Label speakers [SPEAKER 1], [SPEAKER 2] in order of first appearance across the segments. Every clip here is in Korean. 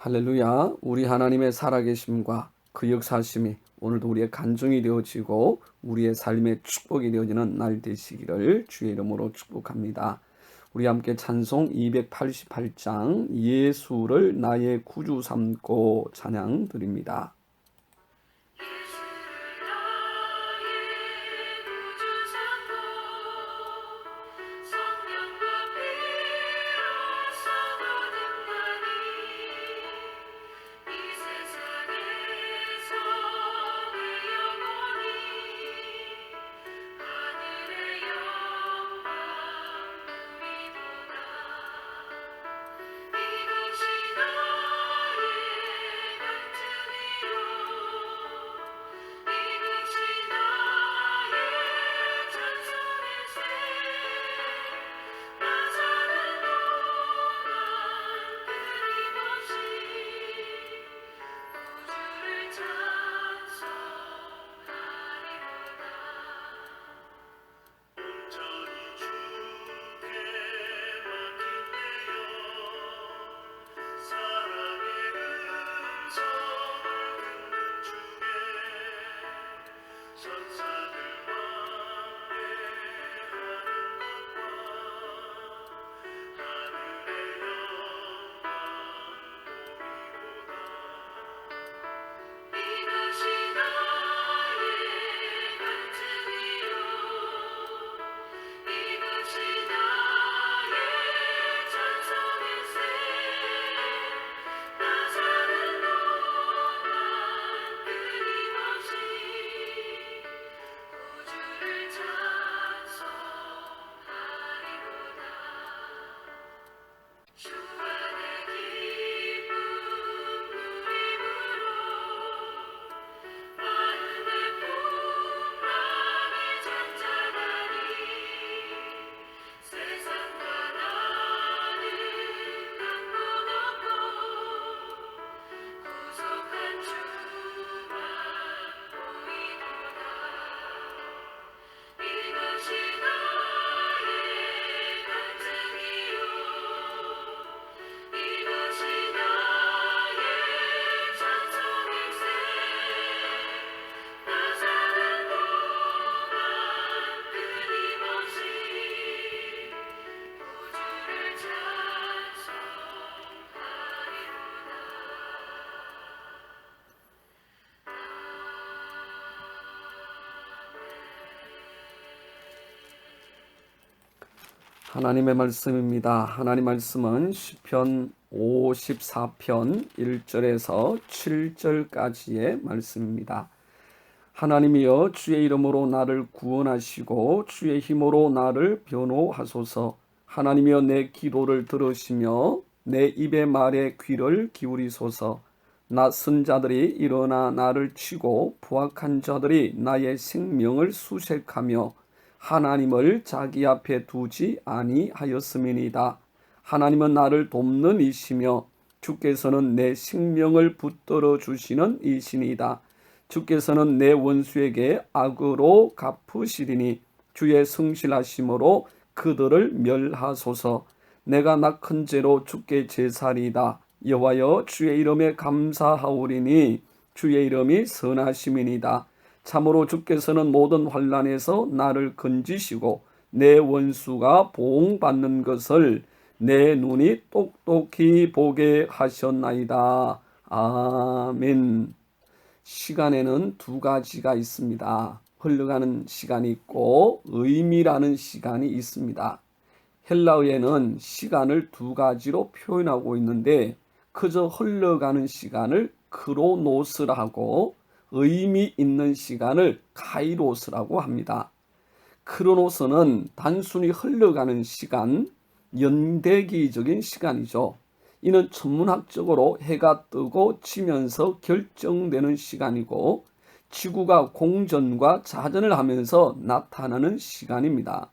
[SPEAKER 1] 할렐루야. 우리 하나님의 살아계심과 그 역사심이 오늘도 우리의 간증이 되어지고 우리의 삶의 축복이 되어지는 날 되시기를 주의 이름으로 축복합니다. 우리 함께 찬송 288장 예수를 나의 구주 삼고 찬양 드립니다. 하나님의 말씀입니다. 하나님 말씀은 시편 54편 1절에서 7절까지의 말씀입니다. 하나님이여 주의 이름으로 나를 구원하시고 주의 힘으로 나를 변호하소서. 하나님이여 내 기도를 들으시며 내 입의 말에 귀를 기울이소서. 낯선 자들이 일어나 나를 치고 부악한 자들이 나의 생명을 수색하며 하나님을 자기 앞에 두지 아니하였음이니이다. 하나님은 나를 돕는 이시며 주께서는 내 생명을 붙들어 주시는 이시니이다. 주께서는 내 원수에게 악으로 갚으시리니 주의 성실하심으로 그들을 멸하소서. 내가 낙한 죄로 주께 제사리이다. 여호와여 주의 이름에 감사하오리니 주의 이름이 선하심이니이다. 참으로 주께서는 모든 환난에서 나를 건지시고 내 원수가 보응받는 것을 내 눈이 똑똑히 보게 하셨나이다. 아멘. 시간에는 두 가지가 있습니다. 흘러가는 시간이 있고 의미라는 시간이 있습니다. 헬라어에는 시간을 두 가지로 표현하고 있는데 그저 흘러가는 시간을 크로노스라 하고 의미 있는 시간을 카이로스라고 합니다. 크로노스는 단순히 흘러가는 시간, 연대기적인 시간이죠. 이는 천문학적으로 해가 뜨고 지면서 결정되는 시간이고 지구가 공전과 자전을 하면서 나타나는 시간입니다.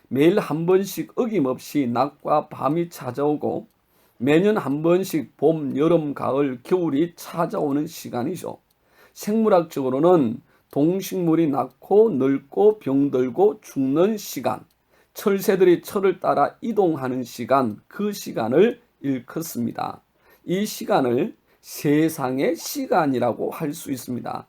[SPEAKER 1] 매일 한 번씩 어김없이 낮과 밤이 찾아오고 매년 한 번씩 봄, 여름, 가을, 겨울이 찾아오는 시간이죠. 생물학적으로는 동식물이 낳고 늙고 병들고 죽는 시간, 철새들이 철을 따라 이동하는 시간, 그 시간을 일컫습니다. 이 시간을 세상의 시간이라고 할 수 있습니다.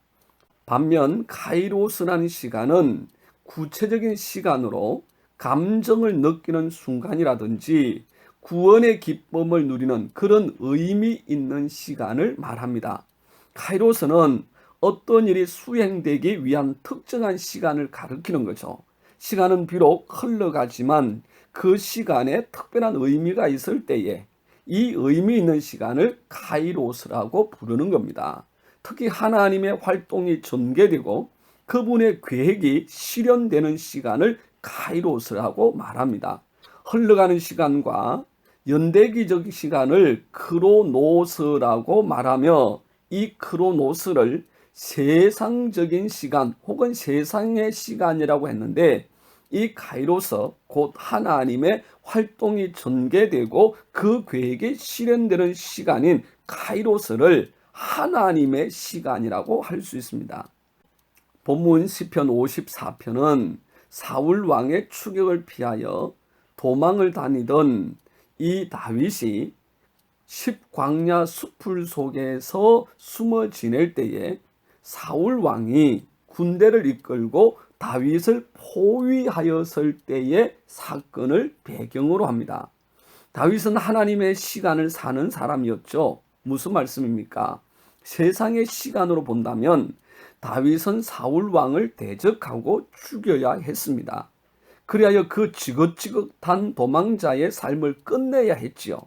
[SPEAKER 1] 반면 카이로스라는 시간은 구체적인 시간으로 감정을 느끼는 순간이라든지 구원의 기쁨을 누리는 그런 의미 있는 시간을 말합니다. 카이로스는 어떤 일이 수행되기 위한 특정한 시간을 가리키는 거죠. 시간은 비록 흘러가지만 그 시간에 특별한 의미가 있을 때에 이 의미 있는 시간을 카이로스라고 부르는 겁니다. 특히 하나님의 활동이 전개되고 그분의 계획이 실현되는 시간을 카이로스라고 말합니다. 흘러가는 시간과 연대기적 시간을 크로노스라고 말하며 이 크로노스를 세상적인 시간 혹은 세상의 시간이라고 했는데 이 카이로스 곧 하나님의 활동이 전개되고 그 계획이 실현되는 시간인 카이로스를 하나님의 시간이라고 할 수 있습니다. 본문 시편 54편은 사울 왕의 추격을 피하여 도망을 다니던 이 다윗이 십광야 숲을 속에서 숨어 지낼 때에 사울 왕이 군대를 이끌고 다윗을 포위하였을 때의 사건을 배경으로 합니다. 다윗은 하나님의 시간을 사는 사람이었죠. 무슨 말씀입니까? 세상의 시간으로 본다면 다윗은 사울 왕을 대적하고 죽여야 했습니다. 그리하여 그 지긋지긋한 도망자의 삶을 끝내야 했지요.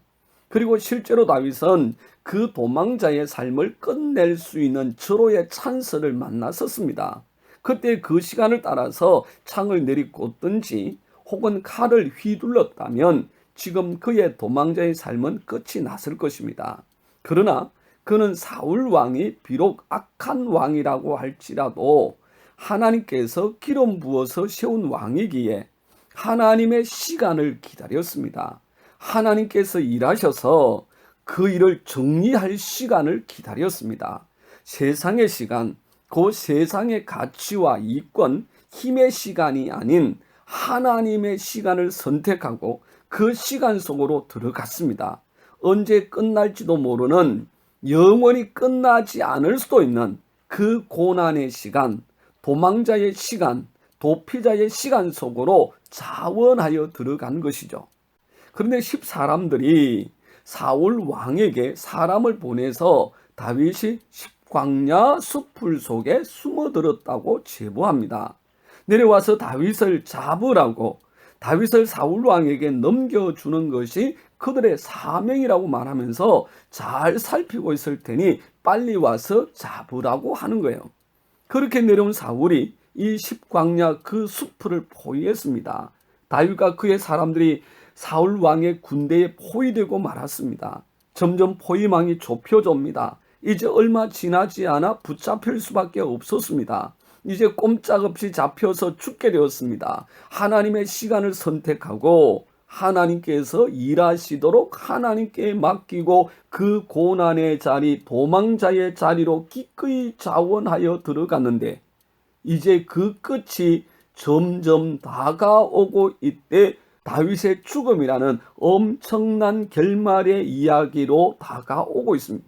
[SPEAKER 1] 그리고 실제로 다윗은 그 도망자의 삶을 끝낼 수 있는 절호의 찬스를 만났었습니다. 그때 그 시간을 따라서 창을 내리꽂든지 혹은 칼을 휘둘렀다면 지금 그의 도망자의 삶은 끝이 났을 것입니다. 그러나 그는 사울 왕이 비록 악한 왕이라고 할지라도 하나님께서 기름 부어서 세운 왕이기에 하나님의 시간을 기다렸습니다. 하나님께서 일하셔서 그 일을 정리할 시간을 기다렸습니다. 세상의 시간, 그 세상의 가치와 이권, 힘의 시간이 아닌 하나님의 시간을 선택하고 그 시간 속으로 들어갔습니다. 언제 끝날지도 모르는 영원히 끝나지 않을 수도 있는 그 고난의 시간, 도망자의 시간, 도피자의 시간 속으로 자원하여 들어간 것이죠. 그런데 10사람들이 사울 왕에게 사람을 보내서 다윗이 십광야 숲을 속에 숨어들었다고 제보합니다. 내려와서 다윗을 잡으라고 다윗을 사울 왕에게 넘겨주는 것이 그들의 사명이라고 말하면서 잘 살피고 있을 테니 빨리 와서 잡으라고 하는 거예요. 그렇게 내려온 사울이 이 십광야 그 숲을 포위했습니다. 다윗과 그의 사람들이 사울 왕의 군대에 포위되고 말았습니다. 점점 포위망이 좁혀집니다. 이제 얼마 지나지 않아 붙잡힐 수밖에 없었습니다. 이제 꼼짝없이 잡혀서 죽게 되었습니다. 하나님의 시간을 선택하고 하나님께서 일하시도록 하나님께 맡기고 그 고난의 자리, 도망자의 자리로 기꺼이 자원하여 들어갔는데 이제 그 끝이 점점 다가오고 있대 다윗의 죽음이라는 엄청난 결말의 이야기로 다가오고 있습니다.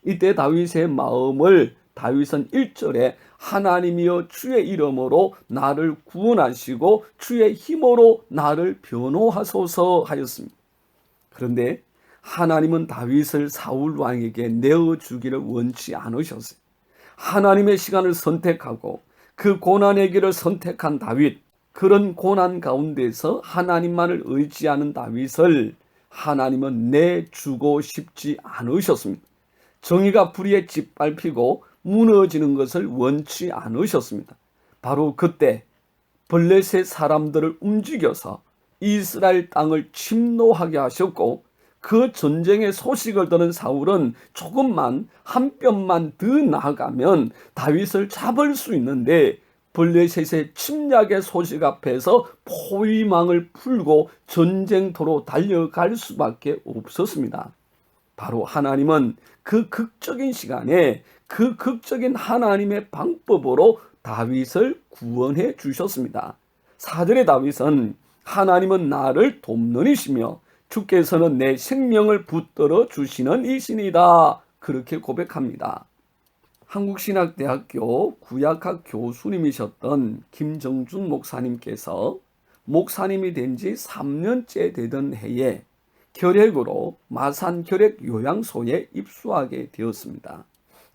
[SPEAKER 1] 이때 다윗의 마음을 다윗은 1절에 하나님이여 주의 이름으로 나를 구원하시고 주의 힘으로 나를 변호하소서 하였습니다. 그런데 하나님은 다윗을 사울 왕에게 내어주기를 원치 않으셨어요. 하나님의 시간을 선택하고 그 고난의 길을 선택한 다윗, 그런 고난 가운데서 하나님만을 의지하는 다윗을 하나님은 내주고 싶지 않으셨습니다. 정의가 불의에 짓밟히고 무너지는 것을 원치 않으셨습니다. 바로 그때 블레셋 사람들을 움직여서 이스라엘 땅을 침노하게 하셨고 그 전쟁의 소식을 들은 사울은 조금만 한 뼘만 더 나아가면 다윗을 잡을 수 있는데 블레셋의 침략의 소식 앞에서 포위망을 풀고 전쟁터로 달려갈 수밖에 없었습니다. 바로 하나님은 그 극적인 시간에 그 극적인 하나님의 방법으로 다윗을 구원해 주셨습니다. 4절의 다윗은 하나님은 나를 돕는 이시며 주께서는 내 생명을 붙들어 주시는 이시니다 그렇게 고백합니다. 한국신학대학교 구약학 교수님이셨던 김정준 목사님께서 목사님이 된 지 3년째 되던 해에 결핵으로 마산 결핵 요양소에 입수하게 되었습니다.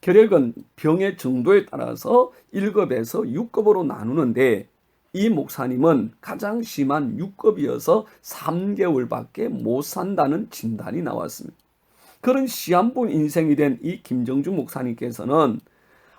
[SPEAKER 1] 결핵은 병의 정도에 따라서 1급에서 6급으로 나누는데 이 목사님은 가장 심한 6급이어서 3개월밖에 못 산다는 진단이 나왔습니다. 그런 시한부 인생이 된 이 김정준 목사님께서는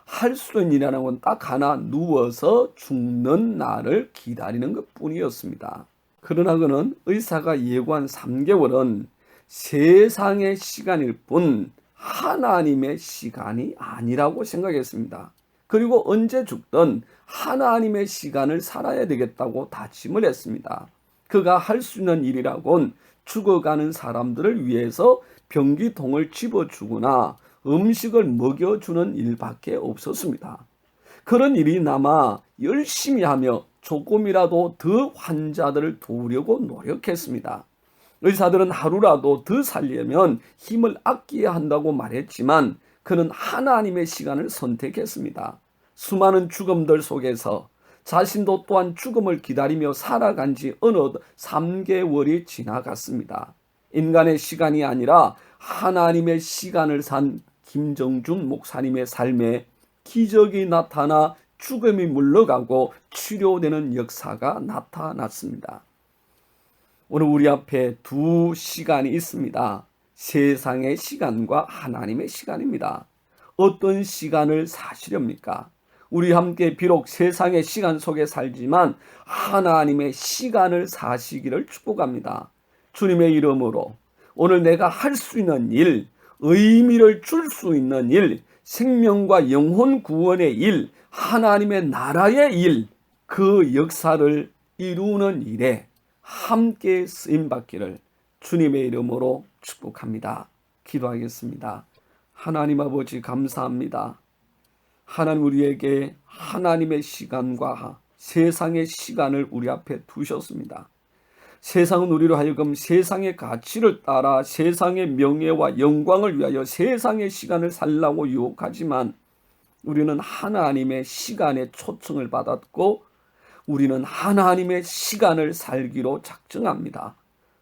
[SPEAKER 1] 할 수 있는 일이라는 건 딱 하나, 누워서 죽는 날을 기다리는 것 뿐이었습니다. 그러나 그는 의사가 예고한 3개월은 세상의 시간일 뿐 하나님의 시간이 아니라고 생각했습니다. 그리고 언제 죽든 하나님의 시간을 살아야 되겠다고 다짐을 했습니다. 그가 할 수 있는 일이라곤 죽어가는 사람들을 위해서 변기통을 집어주거나 음식을 먹여주는 일밖에 없었습니다. 그런 일이 남아 열심히 하며 조금이라도 더 환자들을 도우려고 노력했습니다. 의사들은 하루라도 더 살려면 힘을 아껴야 한다고 말했지만 그는 하나님의 시간을 선택했습니다. 수많은 죽음들 속에서 자신도 또한 죽음을 기다리며 살아간 지 어느덧 3개월이 지나갔습니다. 인간의 시간이 아니라 하나님의 시간을 산 김정준 목사님의 삶에 기적이 나타나 죽음이 물러가고 치료되는 역사가 나타났습니다. 오늘 우리 앞에 두 시간이 있습니다. 세상의 시간과 하나님의 시간입니다. 어떤 시간을 사시렵니까? 우리 함께 비록 세상의 시간 속에 살지만 하나님의 시간을 사시기를 축복합니다. 주님의 이름으로 오늘 내가 할 수 있는 일, 의미를 줄 수 있는 일, 생명과 영혼 구원의 일, 하나님의 나라의 일, 그 역사를 이루는 일에 함께 쓰임받기를 주님의 이름으로 축복합니다. 기도하겠습니다. 하나님 아버지 감사합니다. 하나님 우리에게 하나님의 시간과 세상의 시간을 우리 앞에 두셨습니다. 세상은 우리로 하여금 세상의 가치를 따라 세상의 명예와 영광을 위하여 세상의 시간을 살라고 유혹하지만 우리는 하나님의 시간에 초청을 받았고 우리는 하나님의 시간을 살기로 작정합니다.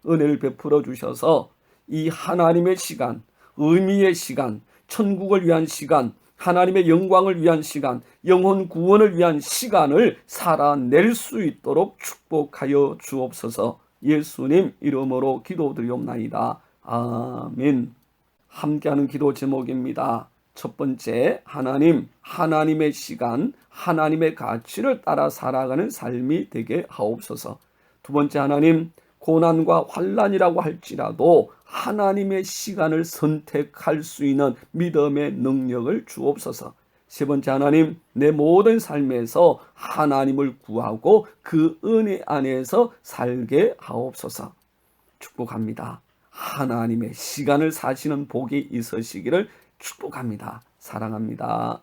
[SPEAKER 1] 은혜를 베풀어 주셔서 이 하나님의 시간, 의미의 시간, 천국을 위한 시간, 하나님의 영광을 위한 시간, 영혼 구원을 위한 시간을 살아낼 수 있도록 축복하여 주옵소서. 예수님 이름으로 기도드리옵나이다. 아멘. 함께하는 기도 제목입니다. 첫 번째, 하나님의 시간, 하나님의 가치를 따라 살아가는 삶이 되게 하옵소서. 두 번째, 하나님, 고난과 환난이라고 할지라도 하나님의 시간을 선택할 수 있는 믿음의 능력을 주옵소서. 세 번째, 하나님, 내 모든 삶에서 하나님을 구하고 그 은혜 안에서 살게 하옵소서. 축복합니다. 하나님의 시간을 사시는 복이 있으시기를 축복합니다. 사랑합니다.